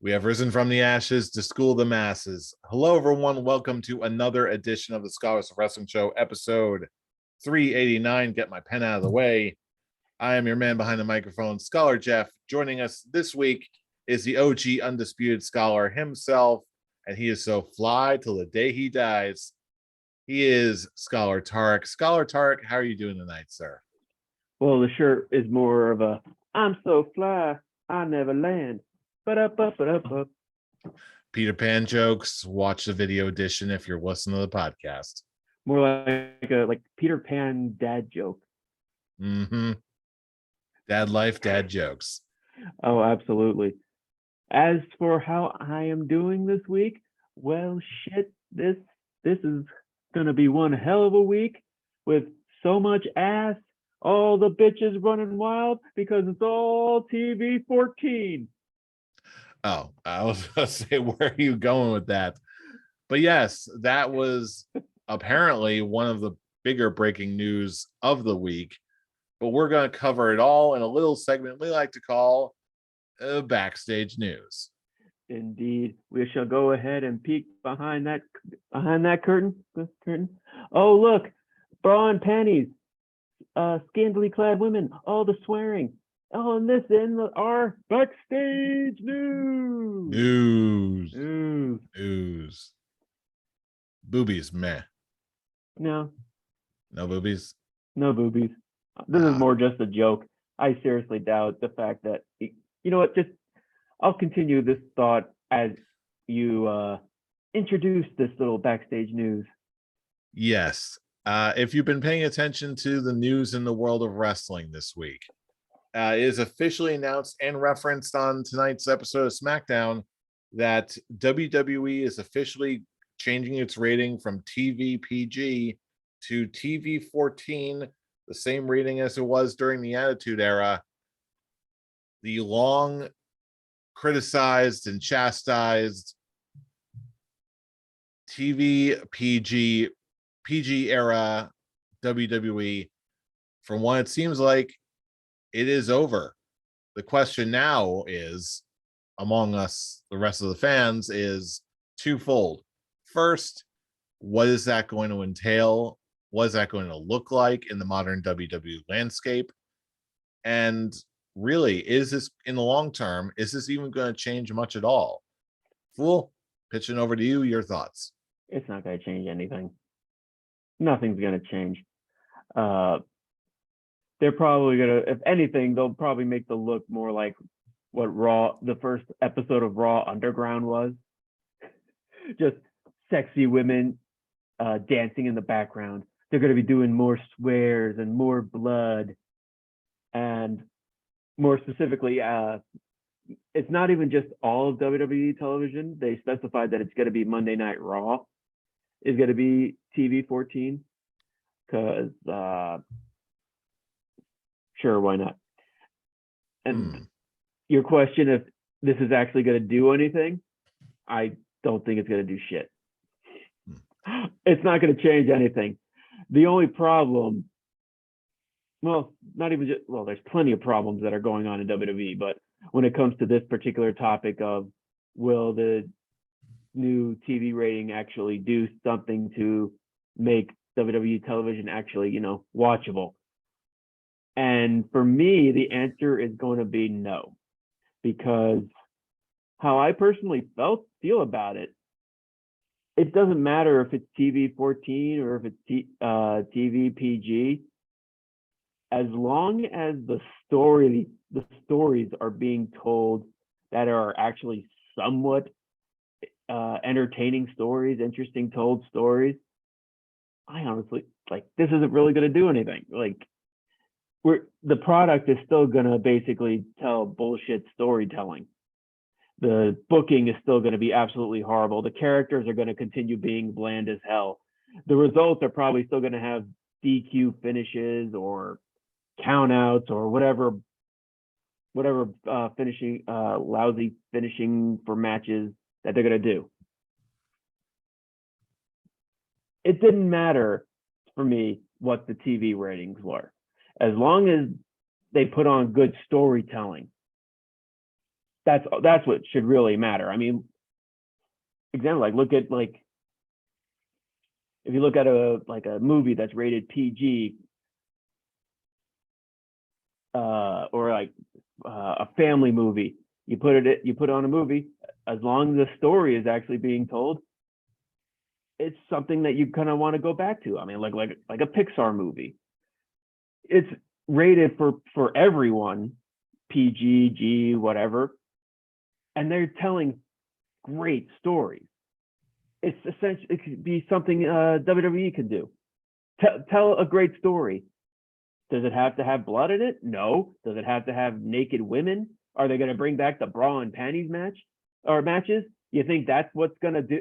We have risen from the ashes to school the masses. Hello, everyone. Welcome to another edition of the Scholars of Wrestling Show, episode 389. Get my pen out of the way. I am your man behind the microphone, Scholar Jeff. Joining us this week is the OG Undisputed Scholar himself, and he is so fly till the day he dies. He is Scholar Tarek. Scholar Tarek, how are you doing tonight, sir? Well, the shirt is more of a "I'm so fly, I never land." But up. Peter Pan jokes. Watch the video edition if you're listening to the podcast. More like a Peter Pan dad joke. Mm-hmm. Dad life, dad jokes. Oh, absolutely. As for how I am doing this week, well, shit, this is gonna be one hell of a week with so much ass, all the bitches running wild because it's all TV 14. Oh, I was going to say, where are you going with that? But yes, that was apparently one of the bigger breaking news of the week. But we're going to cover it all in a little segment we like to call Backstage News. Indeed, we shall go ahead and peek behind that curtain. Oh, look, bra and panties, scantily clad women, all the swearing. Oh, and this in our backstage news. News. Boobies, meh. No boobies. No boobies. This is more just a joke. I seriously doubt the fact that, you know what, just I'll continue this thought as you introduce this little backstage news. Yes. If you've been paying attention to the news in the world of wrestling this week, it is officially announced and referenced on tonight's episode of SmackDown that WWE is officially changing its rating from TV PG to TV 14, the same rating as it was during the Attitude Era. The long criticized and chastised TV PG era WWE, from what it seems like, it is over. The question now is, among us, the rest of the fans, is twofold. First, what is that going to entail? What is that going to look like in the modern WWE landscape? And really, is this, in the long term, is this even going to change much at all? Fool, pitching over to you, your thoughts. It's not going to change anything. Nothing's going to change. They're probably going to, if anything, they'll probably make the look more like what the first episode of Raw Underground was. Just sexy women dancing in the background. They're going to be doing more swears and more blood. And more specifically, it's not even just all of WWE television. They specified that it's going to be Monday Night Raw is going to be TV 14 because sure, why not? And your question, if this is actually going to do anything, I don't think it's going to do shit. It's not going to change anything. The only problem, well, not even just, well, there's plenty of problems that are going on in WWE, but when it comes to this particular topic of will the new TV rating actually do something to make WWE television actually, watchable? And for me, the answer is going to be no, because how I personally feel about it, it doesn't matter if it's TV 14 or if it's TV PG, as long as the stories are being told that are actually somewhat entertaining stories, interesting told stories. I honestly, this isn't really going to do anything. The product is still going to basically tell bullshit storytelling. The booking is still going to be absolutely horrible. The characters are going to continue being bland as hell. The results are probably still going to have DQ finishes or countouts or whatever finishing lousy finishing for matches that they're going to do. It didn't matter for me what the TV ratings were, as long as they put on good storytelling. That's what should really matter. I mean, example, like look at like if you look at a movie that's rated PG, or like a family movie, you put it on a movie, as long as the story is actually being told, it's something that you kind of want to go back to. I mean, like a Pixar movie, it's rated for everyone, PG, G, whatever, and they're telling great stories. It's essentially, it could be something WWE could do. Tell a great story. Does it have to have blood in it? No. Does it have to have naked women? Are they going to bring back the bra and panties matches? You think that's what's going to do?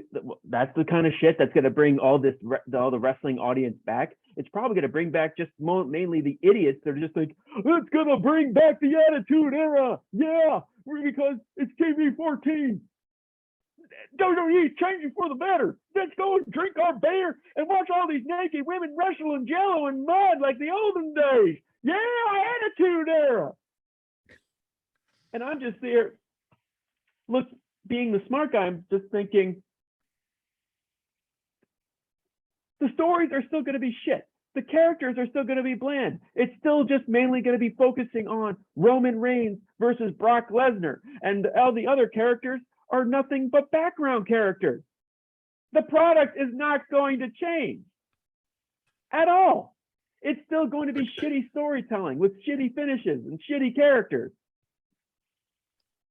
That's the kind of shit that's going to bring all the wrestling audience back. It's probably going to bring back just mainly the idiots that are just like, it's going to bring back the Attitude Era. Yeah, because it's TV-14. WWE's changing for the better. Let's go and drink our beer and watch all these naked women wrestle in jello and mud like the olden days. Yeah, Attitude Era. And I'm just there, look, being the smart guy, I'm just thinking, the stories are still going to be shit. The characters are still going to be bland. It's still just mainly going to be focusing on Roman Reigns versus Brock Lesnar, and all the other characters are nothing but background characters. The product is not going to change at all. It's still going to be shitty storytelling with shitty finishes and shitty characters.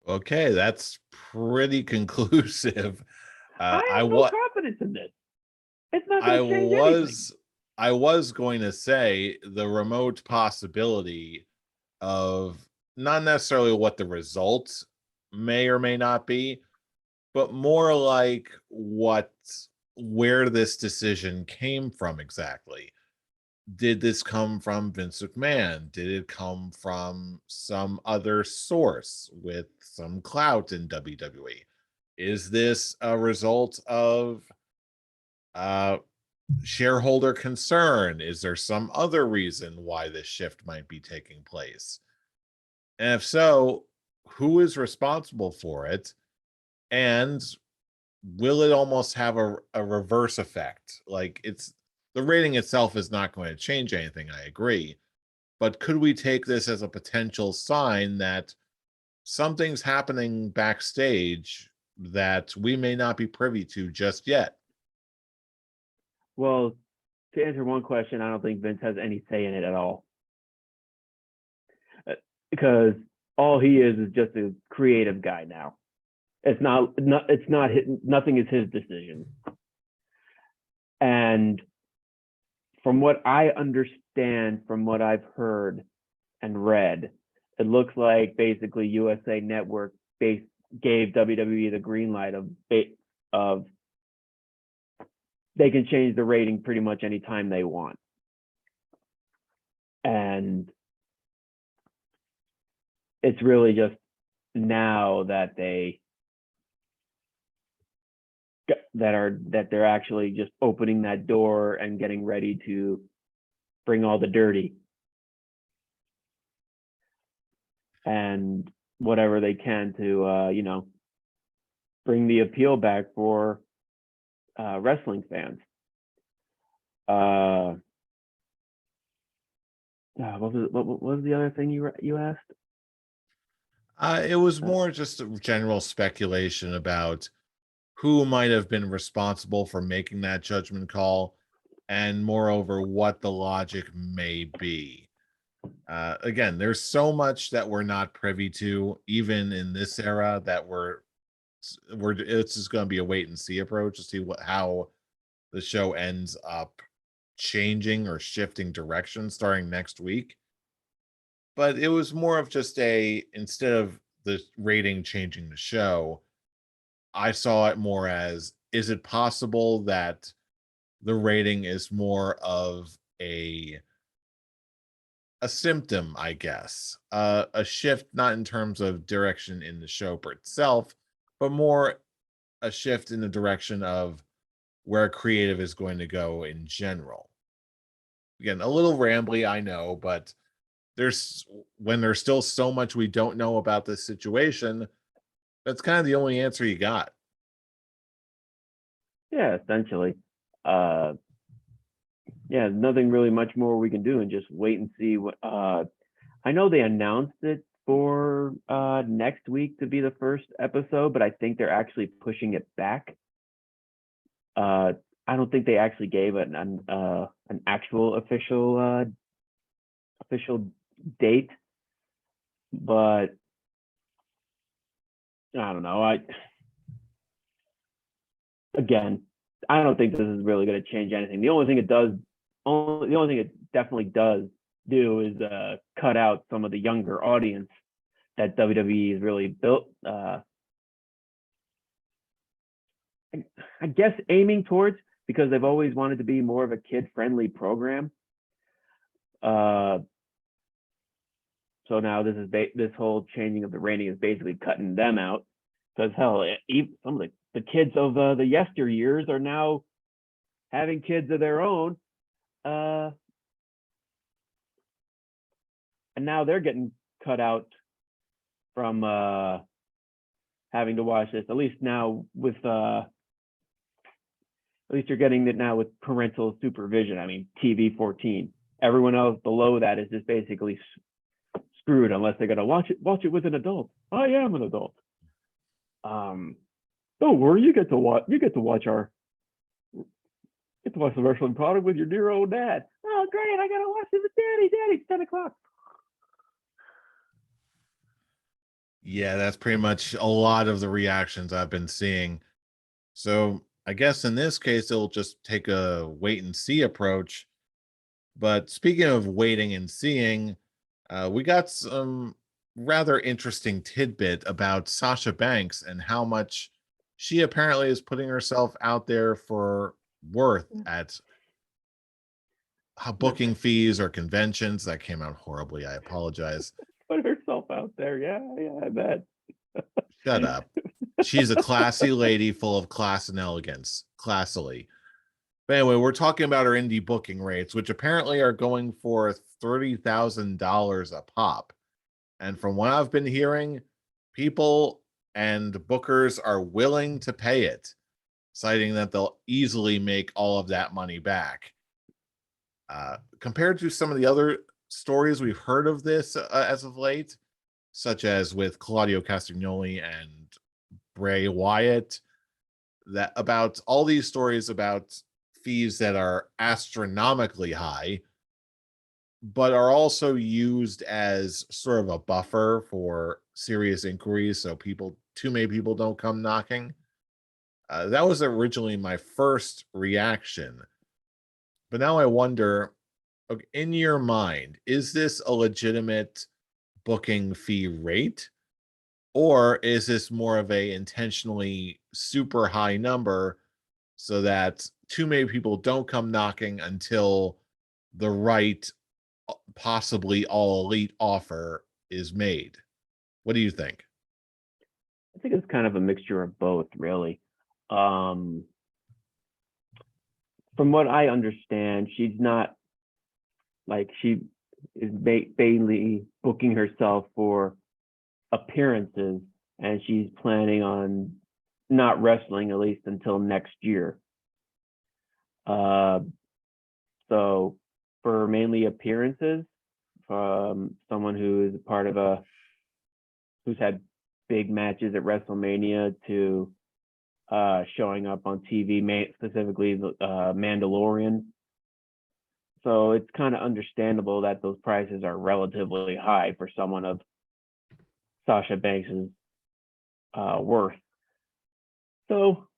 Okay, that's pretty conclusive. I have no confidence in this. It's not going to change anything. I was going to say the remote possibility of not necessarily what the results may or may not be, but more like where this decision came from exactly. Did this come from Vince McMahon? Did it come from some other source with some clout in WWE? Is this a result of shareholder concern? Is there some other reason why this shift might be taking place? And if so, who is responsible for it? And will it almost have a reverse effect? Like, the rating itself is not going to change anything, I agree. But could we take this as a potential sign that something's happening backstage that we may not be privy to just yet? Well, to answer one question, I don't think Vince has any say in it at all. Because all he is just a creative guy now. Nothing is his decision. And from what I understand, from what I've heard and read, it looks like basically USA Network gave WWE the green light of they can change the rating pretty much anytime they want. And it's really just now that they're actually just opening that door and getting ready to bring all the dirty and whatever they can to bring the appeal back for wrestling fans. What was the other thing you asked? It was more just a general speculation about who might have been responsible for making that judgment call, and moreover, what the logic may be. Again, there's so much that we're not privy to, even in this era, that it's just going to be a wait and see approach to see how the show ends up changing or shifting direction starting next week. But it was more of just instead of the rating changing the show, I saw it more as, is it possible that the rating is more of a symptom, I guess, a shift, not in terms of direction in the show per itself, but more a shift in the direction of where creative is going to go in general. Again, a little rambly, I know, but when there's still so much we don't know about this situation, That's kind of the only answer you got. Yeah, essentially. Uh, yeah, nothing really much more we can do and just wait and see what. I know they announced it for next week to be the first episode, but I think they're actually pushing it back. I don't think they actually gave an actual official date, but I don't know. Again, I don't think this is really going to change anything. The only thing it definitely does do is cut out some of the younger audience that WWE has really built. I guess aiming towards, because they've always wanted to be more of a kid-friendly program. So now this whole changing of the rating is basically cutting them out, because hell, even some of the kids of the yesteryears are now having kids of their own, and now they're getting cut out from having to watch this. At least now with at least you're getting it now with parental supervision. I mean, TV 14. Everyone else below that is just basically screwed unless they're gonna watch it with an adult. I am an adult. Don't worry, you get to watch the wrestling product with your dear old dad. Oh, great! I gotta watch it with Daddy. It's 10 o'clock. Yeah, that's pretty much a lot of the reactions I've been seeing. So I guess in this case, it'll just take a wait and see approach. But speaking of waiting and seeing, we got some rather interesting tidbit about Sasha Banks and how much she apparently is putting herself out there for worth at booking fees or conventions. That came out horribly. I apologize. Put herself out there. Yeah, I bet. Shut up. She's a classy lady full of class and elegance. Classily. But anyway, we're talking about her indie booking rates, which apparently are going for $30,000 a pop. And from what I've been hearing, people and bookers are willing to pay it, citing that they'll easily make all of that money back. Compared to some of the other stories we've heard of this as of late, such as with Claudio Castagnoli and Bray Wyatt, that about all these stories about fees that are astronomically high, but are also used as sort of a buffer for serious inquiries, so too many people don't come knocking. That was originally my first reaction, but now I wonder, okay, in your mind, is this a legitimate booking fee rate? Or is this more of a intentionally super high number so that too many people don't come knocking until the right, possibly all elite offer is made? What do you think? I think it's kind of a mixture of both, really. From what I understand, she's not like she is mainly booking herself for appearances, and she's planning on not wrestling at least until next year. So for mainly appearances, from someone who is part of who's had big matches at WrestleMania to showing up on TV, specifically the Mandalorian. So it's kind of understandable that those prices are relatively high for someone of Sasha Banks's worth. So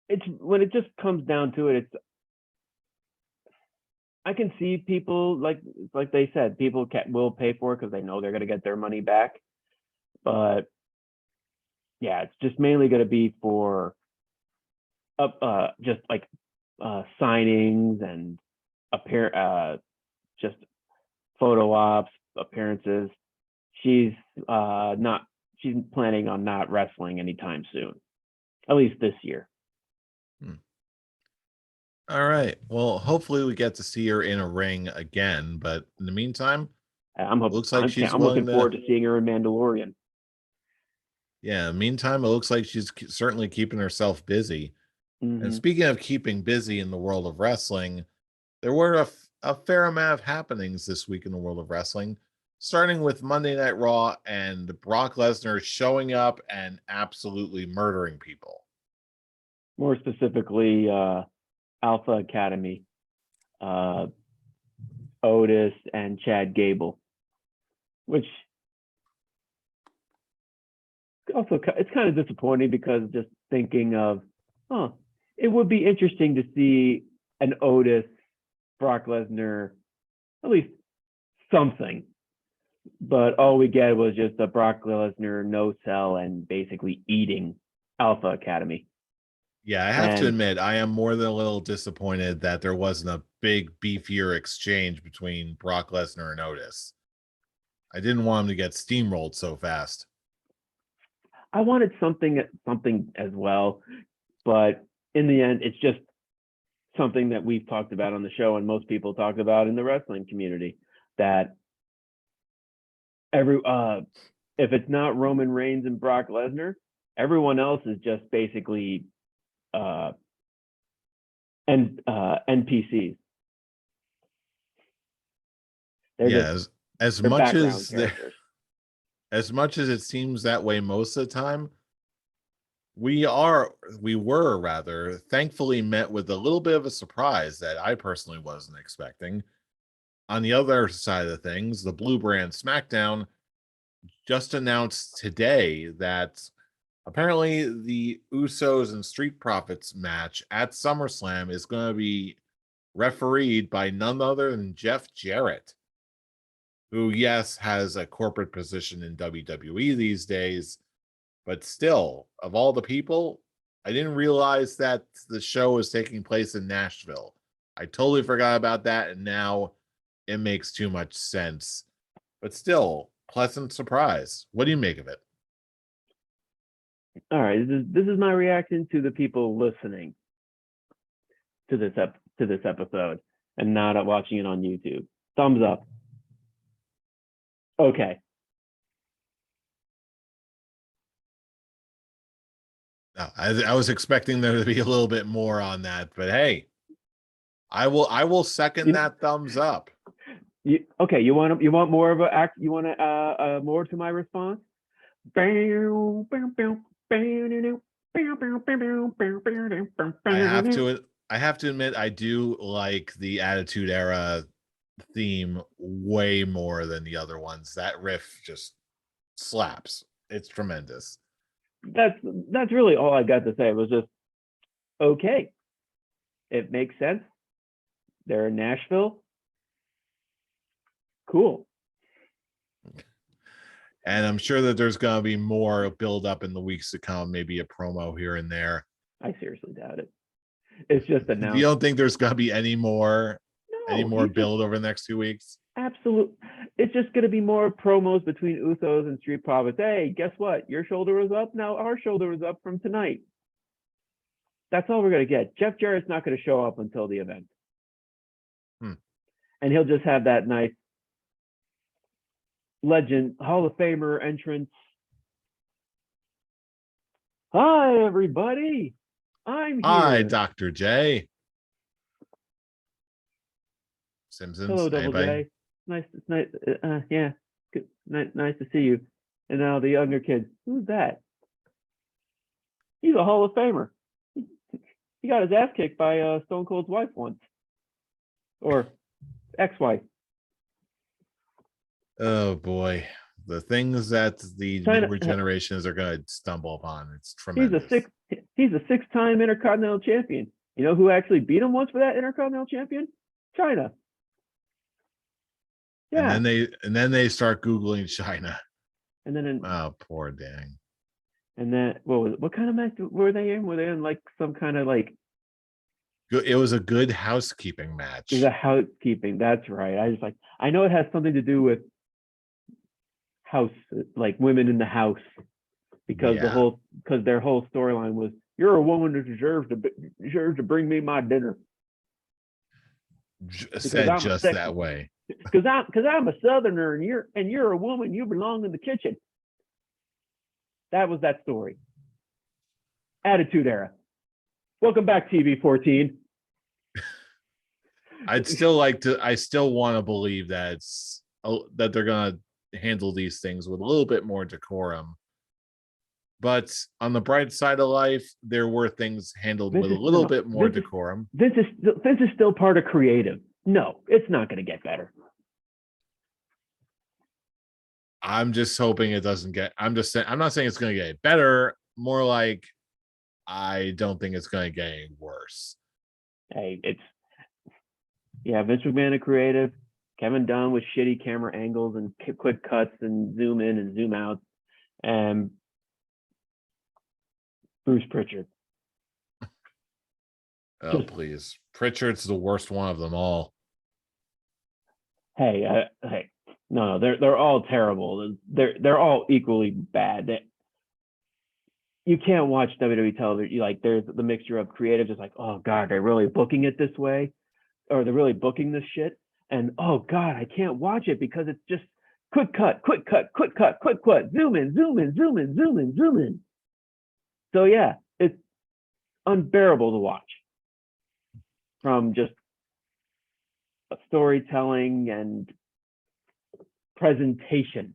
it's when it just comes down to it, I can see people like they said, people will pay for it because they know they're going to get their money back. But yeah, it's just mainly going to be for just like signings and just photo ops, appearances. She's planning on not wrestling anytime soon, at least this year. All right. Well, hopefully we get to see her in a ring again. But in the meantime, Looks like she's I'm willing looking forward to seeing her in Mandalorian. Yeah, meantime, it looks like she's certainly keeping herself busy. And Mhm. speaking of keeping busy in the world of wrestling, there were a fair amount of happenings this week in the world of wrestling, starting with Monday Night Raw and Brock Lesnar showing up and absolutely murdering people. More specifically, Alpha Academy, Otis and Chad Gable, which also it's kind of disappointing because just thinking of, it would be interesting to see an Otis Brock Lesnar, at least something. But all we get was just a Brock Lesnar no sell and basically eating Alpha Academy. Yeah, I have to admit, I am more than a little disappointed that there wasn't a big, beefier exchange between Brock Lesnar and Otis. I didn't want him to get steamrolled so fast. I wanted something as well, but in the end, it's just something that we've talked about on the show and most people talk about in the wrestling community, that if it's not Roman Reigns and Brock Lesnar, everyone else is just basically NPCs. As much as it seems that way most of the time, we were rather thankfully met with a little bit of a surprise that I personally wasn't expecting. On the other side of things, the Blue Brand SmackDown just announced today that apparently the Usos and Street Profits match at SummerSlam is going to be refereed by none other than Jeff Jarrett, who, yes, has a corporate position in WWE these days, but still, of all the people, I didn't realize that the show was taking place in Nashville. I totally forgot about that, and now it makes too much sense. But still, pleasant surprise. What do you make of it? All right, this is my reaction to the people listening to this episode and not watching it on YouTube. Thumbs up. Okay. No, I was expecting there to be a little bit more on that, but hey, I will second that thumbs up. You want more of a act? You want more to my response? I have to admit, I do like the Attitude Era theme way more than the other ones. That riff just slaps. It's tremendous. That's really all I got to say. It was just okay. It makes sense. They're in Nashville. Cool. And I'm sure that there's going to be more build up in the weeks to come, maybe a promo here and there. I seriously doubt it. It's just announced. You don't think there's going to be any more build over the next 2 weeks? Absolutely. It's just going to be more promos between Usos and Street Profits. Hey, guess what? Your shoulder was up. Now our shoulder is up from tonight. That's all we're going to get. Jeff Jarrett's not going to show up until the event. And he'll just have that nice legend Hall of Famer entrance. Hi, everybody. I'm here. Hi, Dr. J. Simpsons. Hello, Double J. Nice. Yeah. Good. Nice to see you. And now the younger kids. Who's that? He's a Hall of Famer. He got his ass kicked by Stone Cold's wife once, or ex-wife. Oh boy, the things that the newer generations are going to stumble upon. It's tremendous. He's a six-time Intercontinental Champion. You know who actually beat him once for that Intercontinental Champion? China. Yeah. And then they start Googling China. And then oh, poor dang. And then what kind of match were they in? Were they in like some kind of like? It was a Good Housekeeping match. It was a housekeeping. That's right. I know it has something to do with house, like women in the house, because their whole storyline was, you're a woman that deserves to bring me my dinner. Said just that way. because I'm a Southerner and you're a woman. You belong in the kitchen. That was that story. Attitude Era. Welcome back, TV 14. I still want to believe that that they're gonna handle these things with a little bit more decorum. But on the bright side of life, there were things handled with a little bit more decorum. Vince is still part of creative. No, it's not going to get better. I'm just hoping it doesn't get. I'm not saying it's going to get better. More like I don't think it's going to get any worse. Hey, Vince McMahon of creative, Kevin Dunn with shitty camera angles and quick cuts and zoom in and zoom out, and Bruce Pritchard. Oh, please. Pritchard's the worst one of them all. Hey, no, they're all terrible. They're all equally bad. You can't watch WWE television. There's the mixture of creative, just like, oh God, they're really booking it this way, or they're really booking this shit. And oh God, I can't watch it because it's just quick cut, zoom in, zoom in, zoom in, zoom in, zoom in. So yeah, it's unbearable to watch from just storytelling and presentation.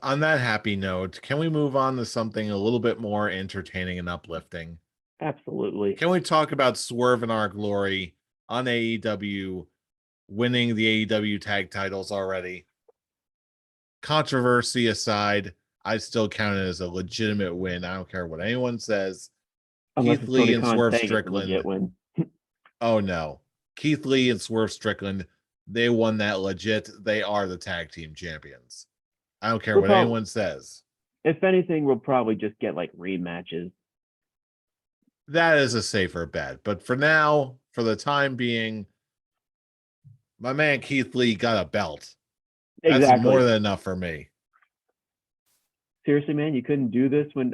On that happy note, can we move on to something a little bit more entertaining and uplifting? Absolutely. Can we talk about Swerve in Our Glory on AEW winning the AEW tag titles already? Controversy aside, I still count it as a legitimate win. I don't care what anyone says. Unless Keith Lee and Swerve Strickland. Win. Oh no. Keith Lee and Swerve Strickland, they won that legit. They are the tag team champions. I don't care what anyone says. If anything, we'll probably just get rematches. That is a safer bet. But for now, for the time being, my man Keith Lee got a belt. Exactly. That's more than enough for me. Seriously, man, you couldn't do this when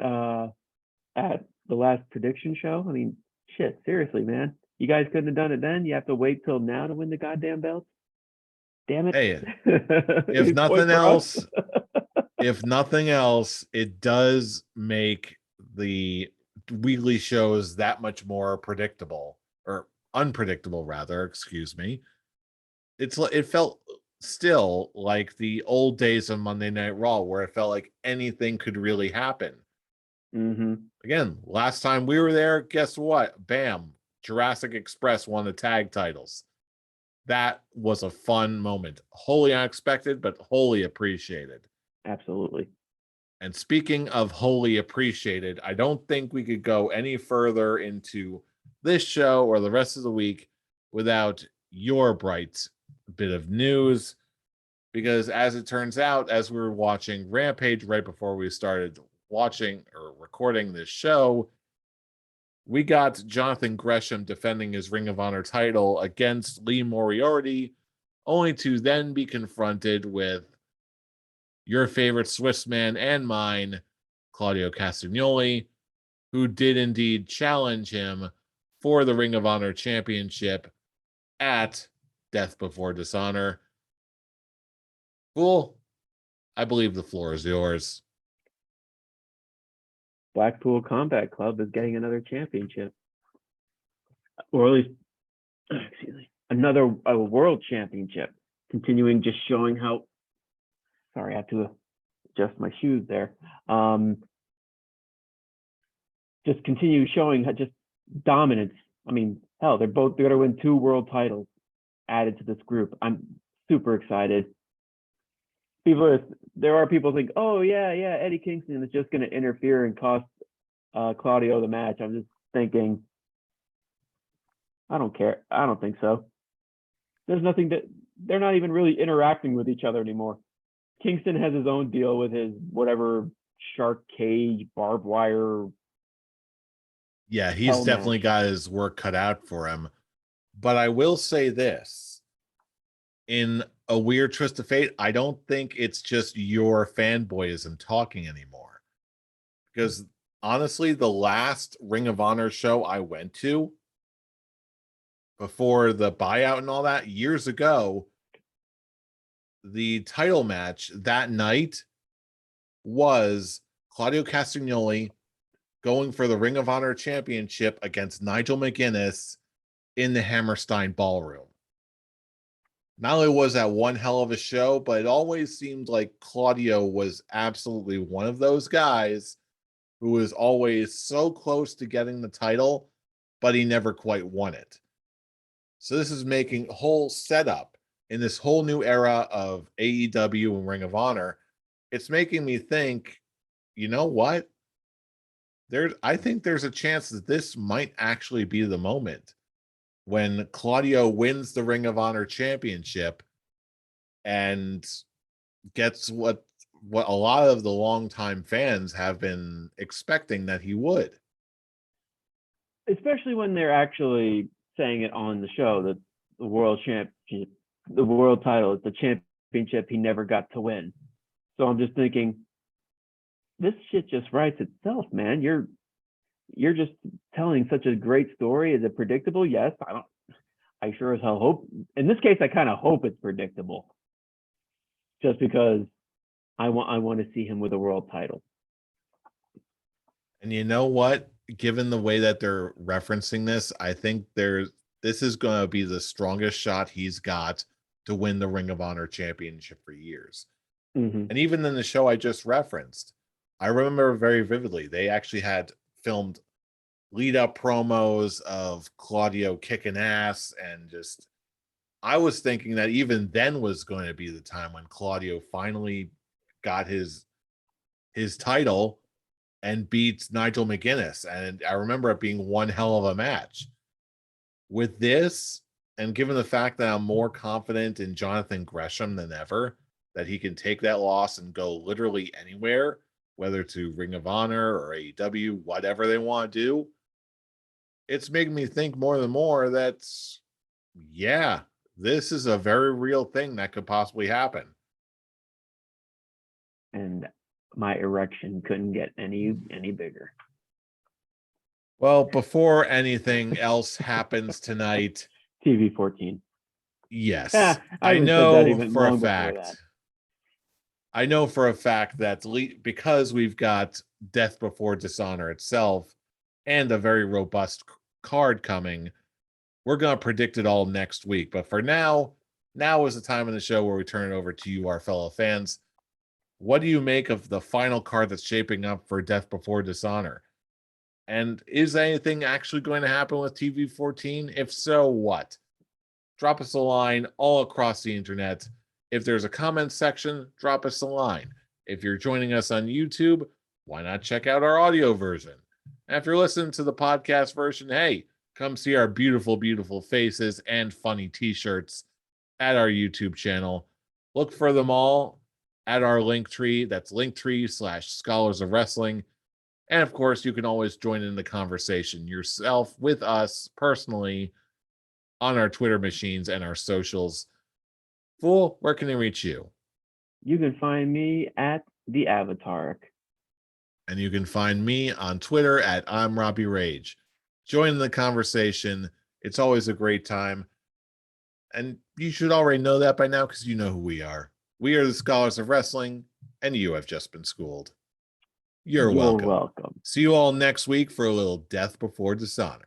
at the last prediction show? I mean, shit, seriously, man. You guys couldn't have done it then? You have to wait till now to win the goddamn belt? Damn it. Hey, if nothing else, it does make the weekly shows that much more predictable, or unpredictable rather, excuse me. It felt still like the old days of Monday Night Raw, where it felt like anything could really happen. Mm-hmm. Again, last time we were there, guess what? Bam, Jurassic Express won the tag titles. That was a fun moment. Wholly unexpected, but wholly appreciated. Absolutely. And speaking of wholly appreciated, I don't think we could go any further into this show or the rest of the week without your bright bit of news. Because as it turns out, as we were watching Rampage right before we started watching or recording this show, we got Jonathan Gresham defending his Ring of Honor title against Lee Moriarty, only to then be confronted with your favorite Swiss man and mine, Claudio Castagnoli, who did indeed challenge him for the Ring of Honor Championship at Death Before Dishonor. Cool. I believe the floor is yours. Blackpool Combat Club is getting another championship, or at least, another world championship. Continuing, just showing how. Sorry, I have to adjust my shoes there. Just continue showing just dominance. I mean, hell, they're going to win 2 world titles added to this group. I'm super excited. There are people think, oh yeah, Eddie Kingston is just going to interfere and cost Claudio the match. I'm just thinking, I don't care. I don't think so. There's nothing they're not even really interacting with each other anymore. Kingston has his own deal with his whatever shark cage, barbed wire. Yeah, he's definitely got his work cut out for him. But I will say this, in a weird twist of fate, I don't think it's just your fanboyism talking anymore. Because honestly, the last Ring of Honor show I went to, before the buyout and all that years ago, the title match that night was Claudio Castagnoli going for the Ring of Honor Championship against Nigel McGuinness in the Hammerstein Ballroom. Not only was that one hell of a show, but it always seemed like Claudio was absolutely one of those guys who was always so close to getting the title, but he never quite won it. So this is making a whole setup in this whole new era of AEW and Ring of Honor. It's making me think, you know what? I think there's a chance that this might actually be the moment when Claudio wins the Ring of Honor Championship and gets what a lot of the longtime fans have been expecting that he would. Especially when they're actually saying it on the show that the world championship, the world title is the championship he never got to win. So I'm just thinking, this shit just writes itself, man. You're just telling such a great story. Is it predictable? Yes. I sure as hell hope. In this case, I kind of hope it's predictable, just because I want to see him with a world title. And you know what? Given the way that they're referencing this, I think this is going to be the strongest shot he's got to win the Ring of Honor Championship for years. Mm-hmm. And even in the show I just referenced, I remember very vividly, they actually had filmed lead up promos of Claudio kicking ass, and just, I was thinking that even then was going to be the time when Claudio finally got his title and beats Nigel McGuinness. And I remember it being one hell of a match. With this, and given the fact that I'm more confident in Jonathan Gresham than ever, that he can take that loss and go literally anywhere, whether to Ring of Honor or AEW, whatever they want to do, it's making me think more and more that, yeah, this is a very real thing that could possibly happen. And my erection couldn't get any bigger. Well, before anything else happens tonight, TV 14. Yes, I know for a fact. That. I know for a fact that because we've got Death Before Dishonor itself and a very robust card coming, we're going to predict it all next week. But for now is the time in the show where we turn it over to you, our fellow fans. What do you make of the final card that's shaping up for Death Before Dishonor? And is anything actually going to happen with TV 14? If so, what? Drop us a line all across the internet. If there's a comment section, drop us a line. If you're joining us on YouTube, why not check out our audio version? And if you're listening to the podcast version, hey, come see our beautiful, beautiful faces and funny t-shirts at our YouTube channel. Look for them all at our Linktree. That's Linktree/Scholars of Wrestling. And of course, you can always join in the conversation yourself with us personally on our Twitter machines and our socials. Fool, where can they reach you? You can find me at the Avatar. And you can find me on Twitter at I'm Robbie Rage. Join the conversation. It's always a great time. And you should already know that by now because you know who we are. We are the Scholars of Wrestling, and you have just been schooled. You're welcome. welcome. See you all next week for a little Death Before Dishonor.